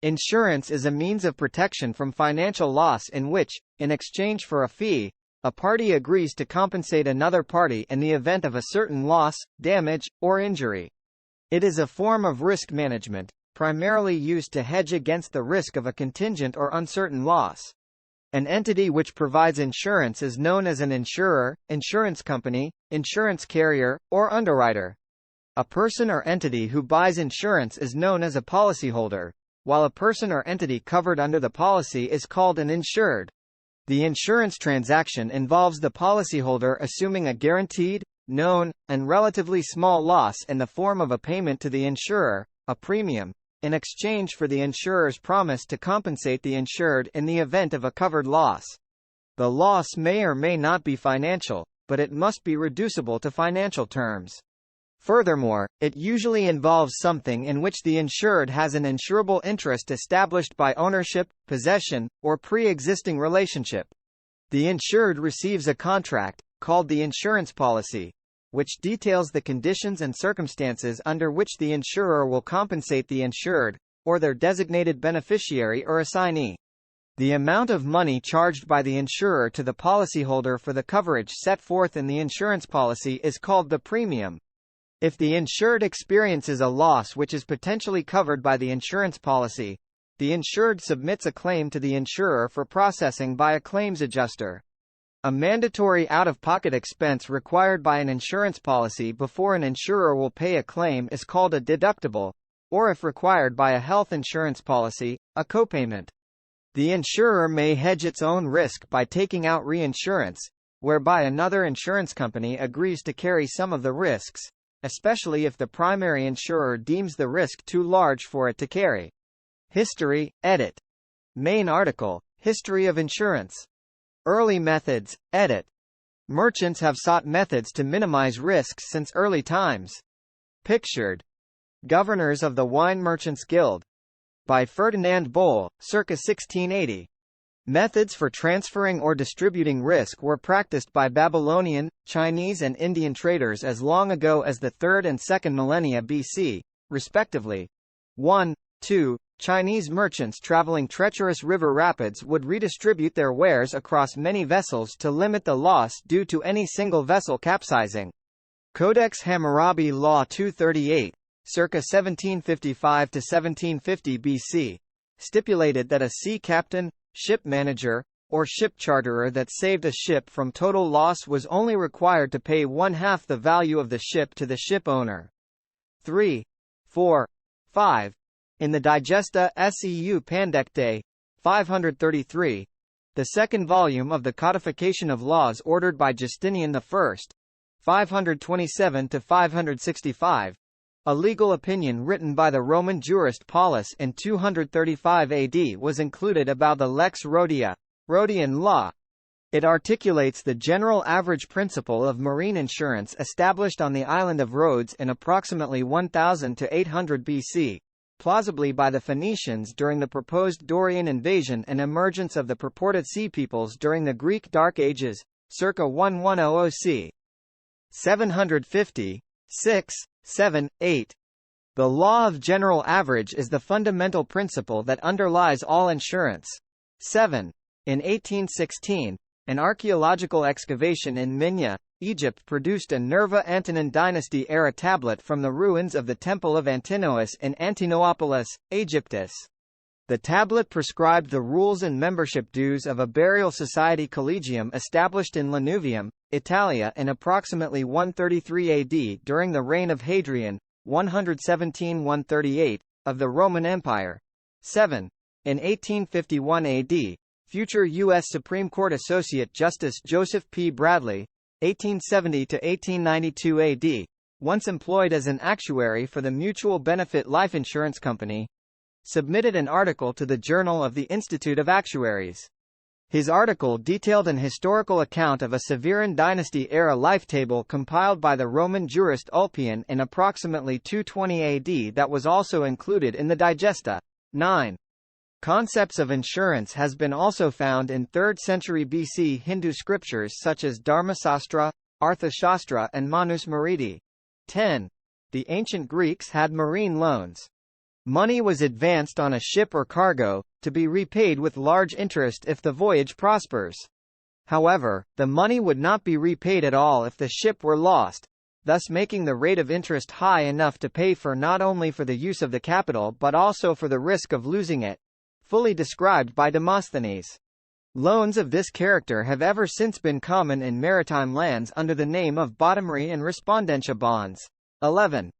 Insurance is a means of protection from financial loss in which, in exchange for a fee, a party agrees to compensate another party in the event of a certain loss, damage, or injury. It is a form of risk management, primarily used to hedge against the risk of a contingent or uncertain loss. An entity which provides insurance is known as an insurer, insurance company, insurance carrier, or underwriter. A person or entity who buys insurance is known as a policyholder, while a person or entity covered under the policy is called an insured. The insurance transaction involves the policyholder assuming a guaranteed, known, and relatively small loss in the form of a payment to the insurer, a premium, in exchange for the insurer's promise to compensate the insured in the event of a covered loss. The loss may or may not be financial, but it must be reducible to financial terms. Furthermore, it usually involves something in which the insured has an insurable interest established by ownership, possession, or pre-existing relationship. The insured receives a contract, called the insurance policy, which details the conditions and circumstances under which the insurer will compensate the insured, or their designated beneficiary or assignee. The amount of money charged by the insurer to the policyholder for the coverage set forth in the insurance policy is called the premium. If the insured experiences a loss which is potentially covered by the insurance policy, the insured submits a claim to the insurer for processing by a claims adjuster. A mandatory out-of-pocket expense required by an insurance policy before an insurer will pay a claim is called a deductible, or if required by a health insurance policy, a copayment. The insurer may hedge its own risk by taking out reinsurance, whereby another insurance company agrees to carry some of the risks, especially if the primary insurer deems the risk too large for it to carry. History, edit. Main article, History of Insurance. Early methods, edit. Merchants have sought methods to minimize risks since early times. Pictured. Governors of the Wine Merchants Guild. By Ferdinand Boll, circa 1680. Methods for transferring or distributing risk were practiced by Babylonian, Chinese and Indian traders as long ago as the 3rd and 2nd millennia BC, respectively. 1. 2. Chinese merchants traveling treacherous river rapids would redistribute their wares across many vessels to limit the loss due to any single vessel capsizing. Codex Hammurabi Law 238, circa 1755 to 1750 BC, stipulated that a sea captain, ship manager, or ship charterer that saved a ship from total loss was only required to pay 1/2 the value of the ship to the ship owner. 3, 4, 5. In the Digesta Seu Pandecte, 533, the second volume of the Codification of Laws ordered by Justinian I, 527 to 565, a legal opinion written by the Roman jurist Paulus in 235 AD was included about the Lex Rhodia, Rhodian law. It articulates the general average principle of marine insurance established on the island of Rhodes in approximately 1000 to 800 BC. Plausibly by the Phoenicians during the proposed Dorian invasion and emergence of the purported Sea Peoples during the Greek Dark Ages, circa 1100 c. 750, 6, 7, 8. The law of general average is the fundamental principle that underlies all insurance. 7. In 1816, an archaeological excavation in Minya, Egypt produced a Nerva Antonine Dynasty-era tablet from the ruins of the Temple of Antinous in Antinopolis, Aegyptus. The tablet prescribed the rules and membership dues of a burial society collegium established in Lanuvium, Italia in approximately 133 AD during the reign of Hadrian, 117–138, of the Roman Empire. 7. In 1851 AD, future U.S. Supreme Court Associate Justice Joseph P. Bradley, 1870 to 1892 AD, once employed as an actuary for the Mutual Benefit Life Insurance Company, submitted an article to the Journal of the Institute of Actuaries. His article detailed an historical account of a Severan dynasty-era life table compiled by the Roman jurist Ulpian in approximately 220 AD that was also included in the Digesta. 9. Concepts of insurance has been also found in 3rd century BC Hindu scriptures such as Dharmasastra, Arthashastra and Manusmriti. 10. The ancient Greeks had marine loans. Money was advanced on a ship or cargo, to be repaid with large interest if the voyage prospers. However, the money would not be repaid at all if the ship were lost, thus making the rate of interest high enough to pay for not only for the use of the capital but also for the risk of losing it. Fully described by Demosthenes. Loans of this character have ever since been common in maritime lands under the name of bottomry and respondentia bonds. 11.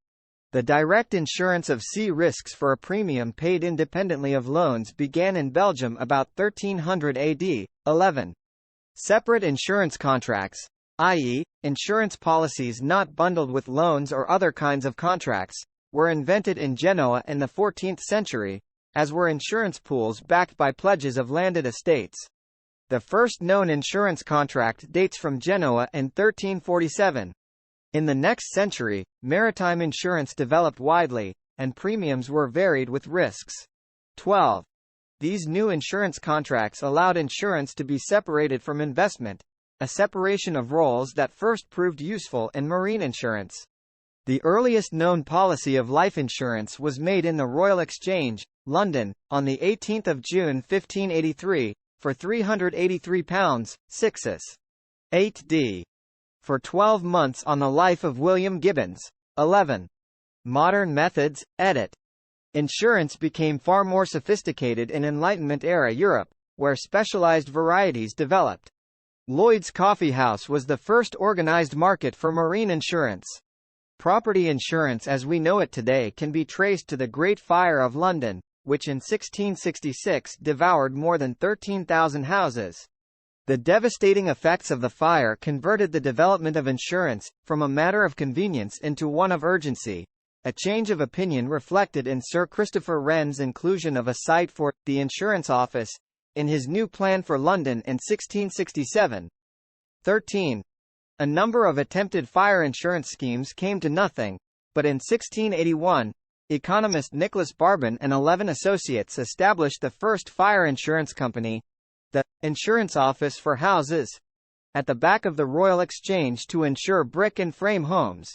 The direct insurance of sea risks for a premium paid independently of loans began in Belgium about 1300 AD. 11. Separate insurance contracts, i.e., insurance policies not bundled with loans or other kinds of contracts, were invented in Genoa in the 14th century, as were insurance pools backed by pledges of landed estates. The first known insurance contract dates from Genoa in 1347. In the next century, maritime insurance developed widely, and premiums were varied with risks. 12. These new insurance contracts allowed insurance to be separated from investment, a separation of roles that first proved useful in marine insurance. The earliest known policy of life insurance was made in the Royal Exchange, London, on 18 June 1583, for £383, 6s. 8d. For 12 months on the life of William Gibbons. 11. Modern methods, edit. Insurance became far more sophisticated in Enlightenment-era Europe, where specialized varieties developed. Lloyd's Coffee House was the first organized market for marine insurance. Property insurance as we know it today can be traced to the Great Fire of London, which in 1666 devoured more than 13,000 houses. The devastating effects of the fire converted the development of insurance, from a matter of convenience into one of urgency, a change of opinion reflected in Sir Christopher Wren's inclusion of a site for the insurance office in his new plan for London in 1667. 13. A number of attempted fire insurance schemes came to nothing, but in 1681, economist Nicholas Barbon and 11 associates established the first fire insurance company, the Insurance Office for Houses, at the back of the Royal Exchange to insure brick and frame homes.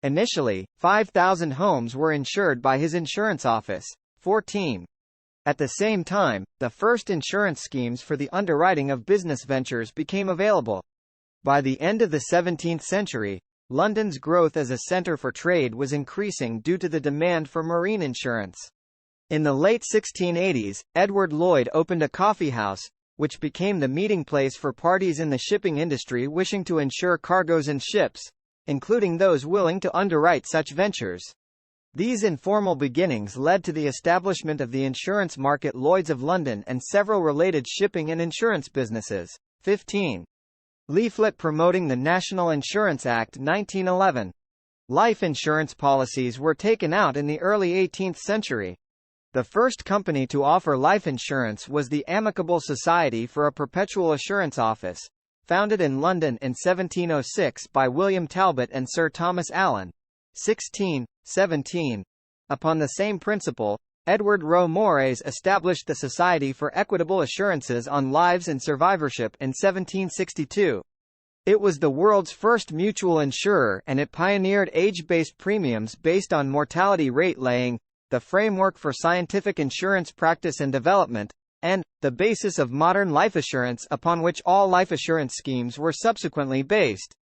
Initially, 5,000 homes were insured by his insurance office. 14. At the same time, the first insurance schemes for the underwriting of business ventures became available. By the end of the 17th century, London's growth as a centre for trade was increasing due to the demand for marine insurance. In the late 1680s, Edward Lloyd opened a coffee house, which became the meeting place for parties in the shipping industry wishing to insure cargoes and ships, including those willing to underwrite such ventures. These informal beginnings led to the establishment of the insurance market Lloyd's of London and several related shipping and insurance businesses. 15. Leaflet promoting the National Insurance Act 1911. Life insurance policies were taken out in the early 18th century. The first company to offer life insurance was the Amicable Society for a Perpetual Assurance Office, founded in London in 1706 by William Talbot and Sir Thomas Allen. 16. 17. Upon the same principle, Edward Rowe Mores established the Society for Equitable Assurances on Lives and Survivorship in 1762. It was the world's first mutual insurer and it pioneered age-based premiums based on mortality rate laying, the framework for scientific insurance practice and development, and the basis of modern life assurance upon which all life assurance schemes were subsequently based.